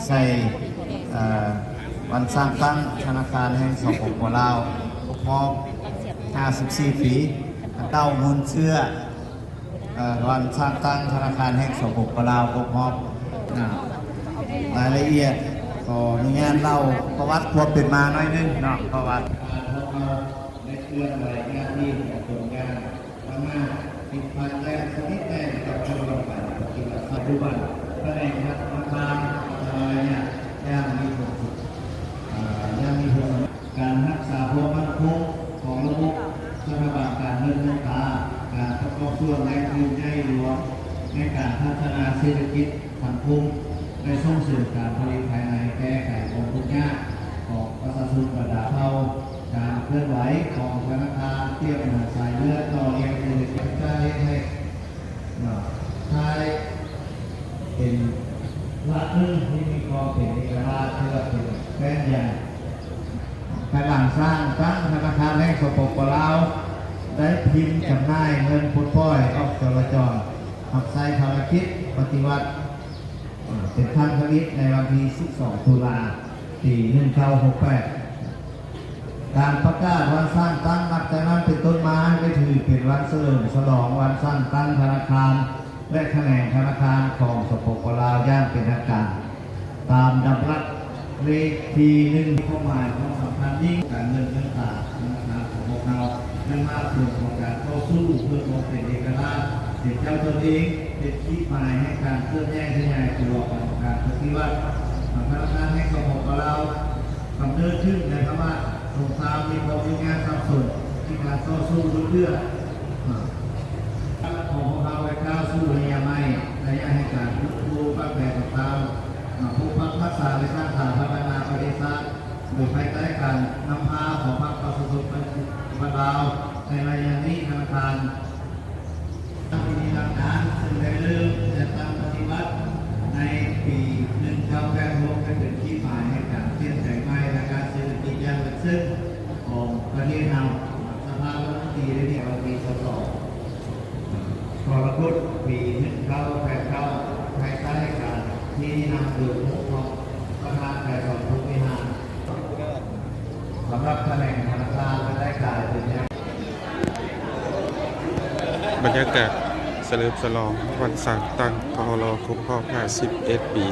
ใส่วันสร้างตั้งธนาคารแห่งสปป.ลาวครบรอบ54 ปีเต้ามูลเชื่อวันสร้างตั้งธนาคารแห่งสปป.ลาวครบรอบรายละเอียดขออนุญาตเล่าประวัติความเป็นมาหน่อยนึงเนาะประวัติได้เคลื่อนไหวงานที่ของผลงานพม่าติดพันแรงสนิทแน่กับชนบทปฏิบัติปัจจุบันแสดงพัฒนาการเนี่ยยังมีผลการรักษาความมั่นคงของระบบสถาบันการเงินการประกอบส่วนและยืนยันรวมในการพัฒนาเศรษฐกิจสังคมในส่งเสริมการผลิตภายในแก้ไขความทุกข์ยากของประชาชนประดาเท่าการเคลื่อนไหวของธนาคารเทียบเหมือนสายเลือดต่อเลี้ยงเศรษฐกิจได้ให้ไทยเป็นรัฐหนึ่งที่มีความเป็นเอกราชเพื่อเป็นแป้นใหญ่ภายหลังสร้างตั้งธนาคารแห่งสปป.ลาวได้พิมพ์จำหน่ายเงินพุทธป้อยออกจราจรหักไซภารกิจปฏิวัติเป็นทางผลิตในวันที่ 12 ตุลาปี 1968 การประกาศวันสร้างตั้งนับจากนั้นเป็นต้นมาได้ถือเป็นวันเฉลิมฉลองวันสร้างตั้งธนาคารและแขนงธนาคารของสปป.ลาวอย่างเป็นทางการตามดำรัสเลขที่1ข้อหมายของสำคัญยิ่งการเงินต่างๆธนาคารของพวกเราได้มาสู่ของการต่อสู้เพื่อความเป็นเอกราชเป็นเจ้าตนเองเป็นที่หมายให้การเคลื่อนแยกขยายตัวของการปฏิวัติธนาคารแห่งสปป.ลาวกำเนิดขึ้นในภาวะสงครามมีความยุ่งยากซับซ้อนที่การต่อสู้เพื่อของพวกเราไปก้าวสู้ระยะไม่ระยะให้การรู้ปั้นแปลต่างๆผู้พัฒนาศาสตร์และสร้างสรรค์พัฒนาประเทศชาติโดยภายใต้การนำพาของพรรคประชาชนปลาวในระยะนี้ธนาคารที่มีหลักฐานซึ่งได้เริ่มจะตั้งปฏิบัติในปี1986เป็นที่หมายให้การเปลี่ยนแปลงใหม่และการเศรษฐกิจอย่างลึกซึ้งของประเทศเราสภาพรัฐมนตรีได้มีเอาปีสองกรกฎปี1989ภายใต้การที่นำโดยผู้ของประธานฝ่ายสอบผู้บริหารสำหรับแถลงธนาคารและได้กล่าวถึงบรรยากาศเฉลิมฉลองวันสร้างตั้งกอรครบรอบ51 ปี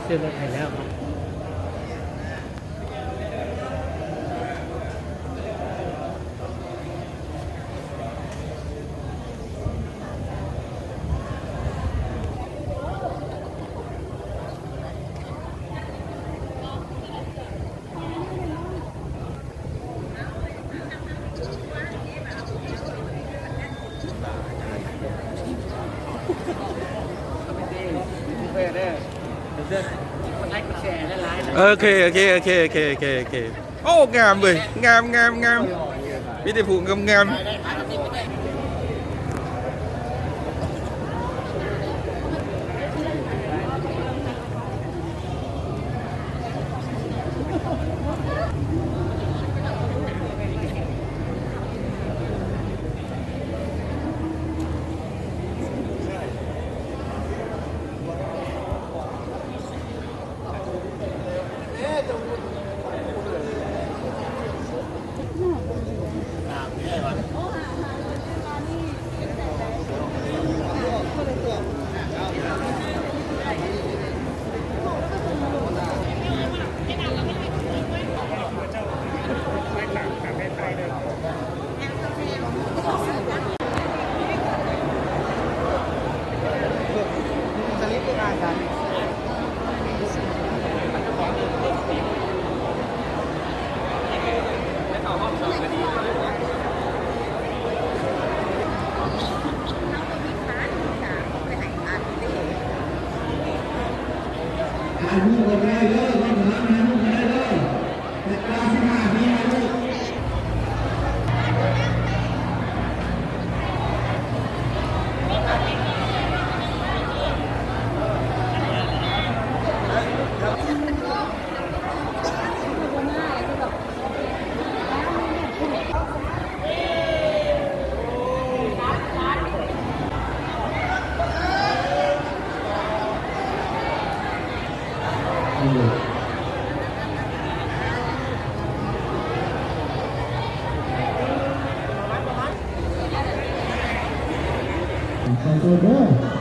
เชื่อเลยแล้วโอเคโอ้งามเลยงามมีแต่ผูกงาม ายรูปกันได้เลยรถน้ำถ่ายรูปกันได้เลยแต่กลาง15 ปีนะลูกขอโทษด้วย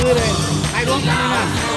คือเลยไปรวมกันเลยนะ